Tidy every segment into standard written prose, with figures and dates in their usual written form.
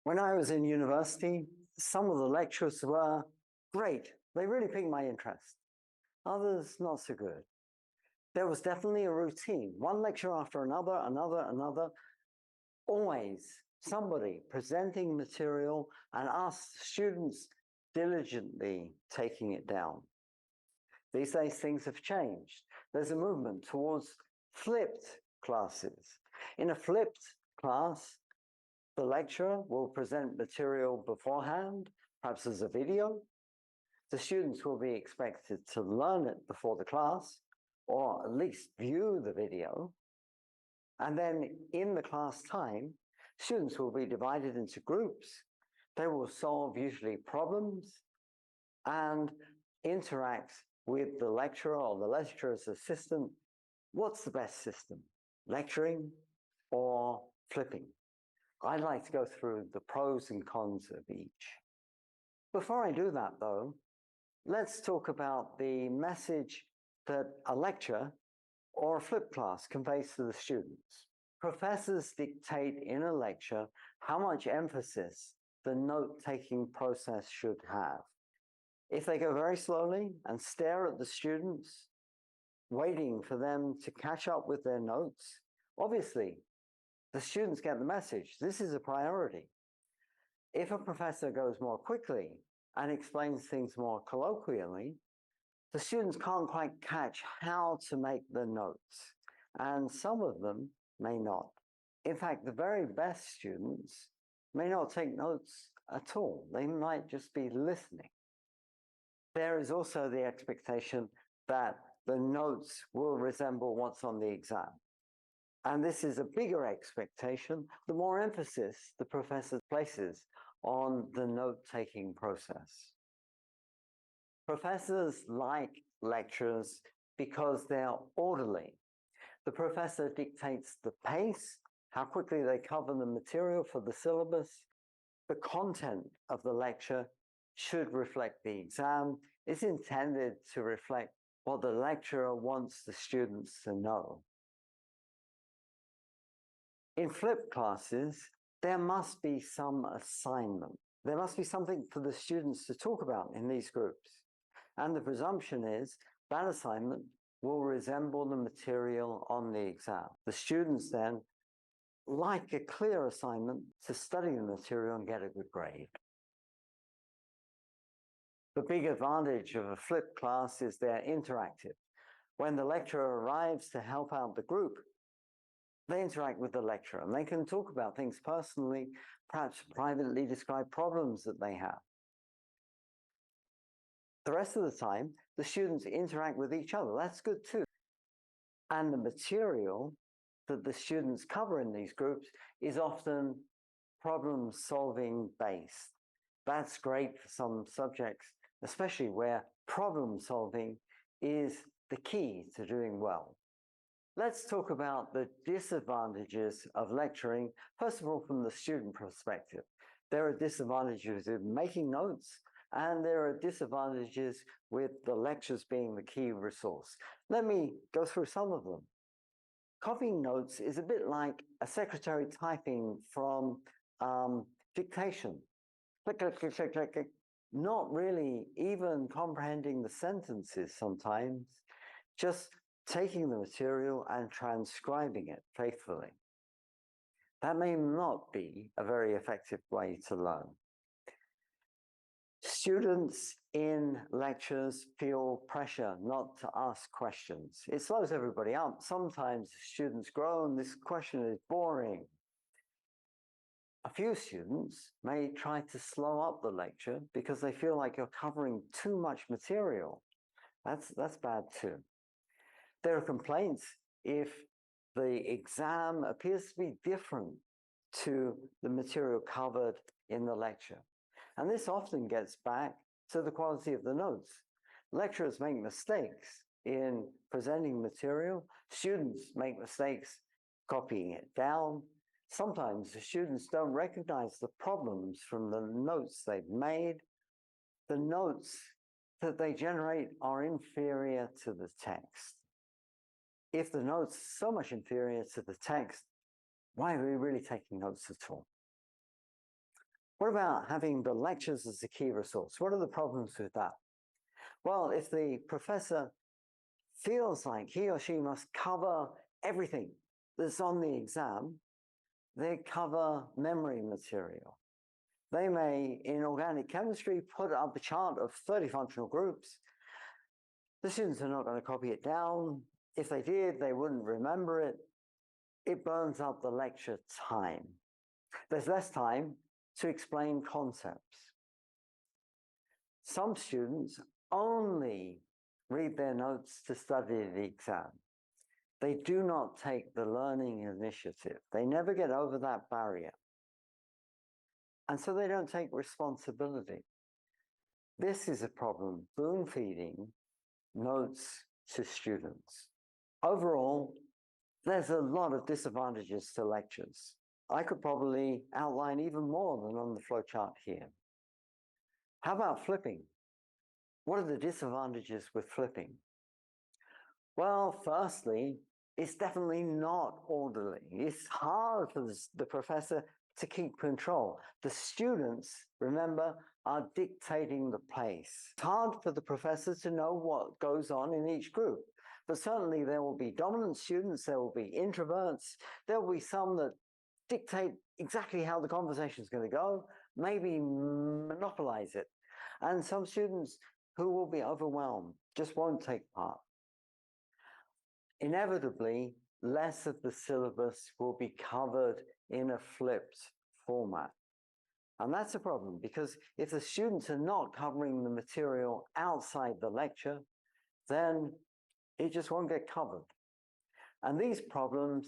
When I was in university, some of the lectures were great. They really piqued my interest. Others, not so good. There was definitely a routine, one lecture after another, always somebody presenting material and us students diligently taking it down. These days, things have changed. There's a movement towards flipped classes. In a flipped class, the lecturer will present material beforehand, perhaps as a video. The students will be expected to learn it before the class, or at least view the video. And then in the class time, students will be divided into groups. They will solve usually problems and interact with the lecturer or the lecturer's assistant. What's the best system, lecturing or flipping? I'd like to go through the pros and cons of each. Before I do that, though, let's talk about the message that a lecture or a flipped class conveys to the students. Professors dictate in a lecture how much emphasis the note-taking process should have. If they go very slowly and stare at the students, waiting for them to catch up with their notes, obviously, the students get the message. This is a priority. If a professor goes more quickly and explains things more colloquially, the students can't quite catch how to make the notes, and some of them may not. In fact, the very best students may not take notes at all. They might just be listening. There is also the expectation that the notes will resemble what's on the exam. And this is a bigger expectation, the more emphasis the professor places on the note-taking process. Professors like lectures because they're orderly. The professor dictates the pace, how quickly they cover the material for the syllabus. The content of the lecture should reflect the exam. It's intended to reflect what the lecturer wants the students to know. In flipped classes, there must be some assignment. There must be something for the students to talk about in these groups. And the presumption is that assignment will resemble the material on the exam. The students then like a clear assignment to study the material and get a good grade. The big advantage of a flipped class is they're interactive. When the lecturer arrives to help out the group, they interact with the lecturer and they can talk about things personally, perhaps privately describe problems that they have. The rest of the time, the students interact with each other. That's good too. And the material that the students cover in these groups is often problem-solving based. That's great for some subjects, especially where problem-solving is the key to doing well. Let's talk about the disadvantages of lecturing, first of all, from the student perspective. There are disadvantages with making notes, and there are disadvantages with the lectures being the key resource. Let me go through some of them. Copying notes is a bit like a secretary typing from dictation. Click, click, click, click, click, click. Not really even comprehending the sentences sometimes, just taking the material and transcribing it faithfully. That may not be a very effective way to learn. Students in lectures feel pressure not to ask questions. It slows everybody up. Sometimes students groan, this question is boring. A few students may try to slow up the lecture because they feel like you're covering too much material. That's bad too. There are complaints if the exam appears to be different to the material covered in the lecture. And this often gets back to the quality of the notes. Lecturers make mistakes in presenting material. Students make mistakes copying it down. Sometimes the students don't recognize the problems from the notes they've made. The notes that they generate are inferior to the text. If the notes are so much inferior to the text, why are we really taking notes at all? What about having the lectures as a key resource? What are the problems with that? Well, if the professor feels like he or she must cover everything that's on the exam, they cover memory material. They may, in organic chemistry, put up a chart of 30 functional groups. The students are not going to copy it down. If they did, they wouldn't remember it. It burns up the lecture time. There's less time to explain concepts. Some students only read their notes to study the exam. They do not take the learning initiative. They never get over that barrier. And so they don't take responsibility. This is a problem, spoon feeding notes to students. Overall, there's a lot of disadvantages to lectures. I could probably outline even more than on the flowchart here. How about flipping? What are the disadvantages with flipping? Well, firstly, it's definitely not orderly. It's hard for the professor to keep control. The students, remember, are dictating the pace. It's hard for the professor to know what goes on in each group. But certainly there will be dominant students, there will be introverts, there will be some that dictate exactly how the conversation is going to go, maybe monopolize it. And some students who will be overwhelmed, just won't take part. Inevitably, less of the syllabus will be covered in a flipped format. And that's a problem, because if the students are not covering the material outside the lecture, then it just won't get covered. And these problems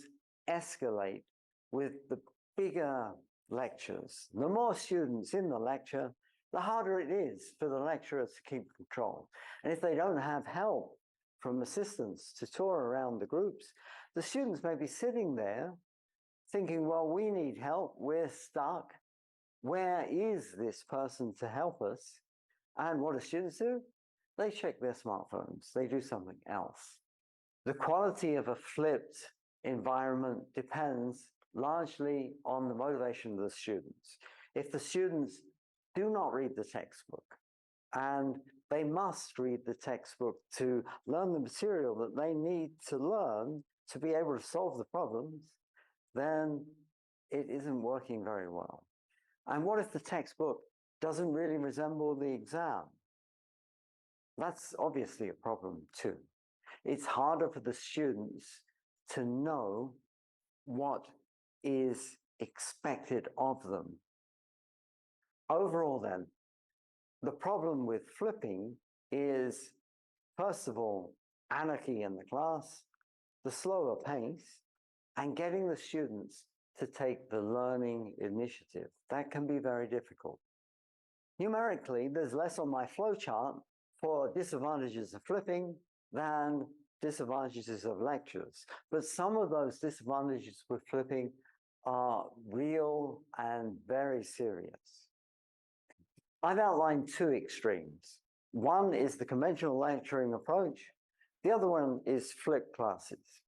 escalate with the bigger lectures. The more students in the lecture, the harder it is for the lecturer to keep control. And if they don't have help from assistants to tour around the groups, the students may be sitting there thinking, well, we need help, we're stuck. Where is this person to help us? And what do students do? They check their smartphones, they do something else. The quality of a flipped environment depends largely on the motivation of the students. If the students do not read the textbook, and they must read the textbook to learn the material that they need to learn to be able to solve the problems, then it isn't working very well. And what if the textbook doesn't really resemble the exam? That's obviously a problem too. It's harder for the students to know what is expected of them. Overall then, the problem with flipping is, first of all, anarchy in the class, the slower pace, and getting the students to take the learning initiative. That can be very difficult. Numerically, there's less on my flowchart for disadvantages of flipping than disadvantages of lectures. But some of those disadvantages with flipping are real and very serious. I've outlined two extremes. One is the conventional lecturing approach. The other one is flipped classes.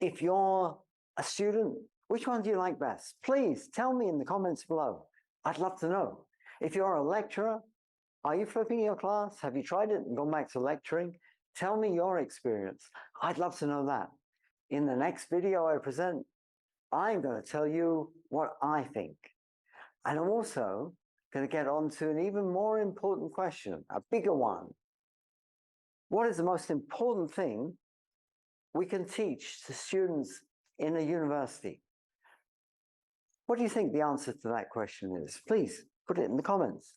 If you're a student, which one do you like best? Please tell me in the comments below. I'd love to know. If you're a lecturer, are you flipping your class? Have you tried it and gone back to lecturing? Tell me your experience. I'd love to know that. In the next video I present, I'm going to tell you what I think. And I'm also going to get on to an even more important question, a bigger one. What is the most important thing we can teach to students in a university? What do you think the answer to that question is? Please put it in the comments.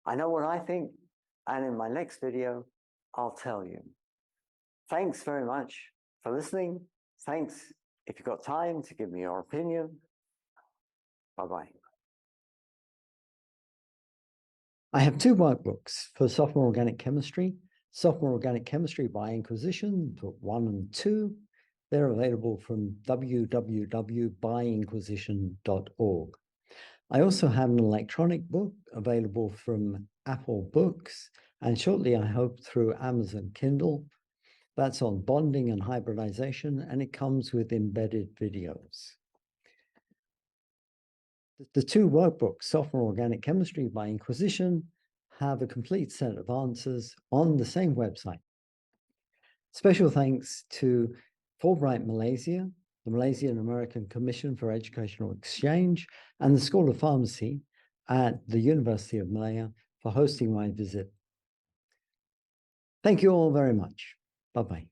I know what I think, and in my next video, I'll tell you. Thanks very much for listening. Thanks if you've got time to give me your opinion. Bye-bye. I have two workbooks for sophomore organic chemistry. Sophomore Organic Chemistry by Inquisition, book 1 and 2. They're available from www.byinquisition.org. I also have an electronic book available from Apple Books, and shortly, I hope, through Amazon Kindle. That's on bonding and hybridization, and it comes with embedded videos. The two workbooks, Sophomore Organic Chemistry by Inquisition, have a complete set of answers on the same website. Special thanks to Fulbright Malaysia, the Malaysian American Commission for Educational Exchange, and the School of Pharmacy at the University of Malaya for hosting my visit. Thank you all very much. Bye-bye.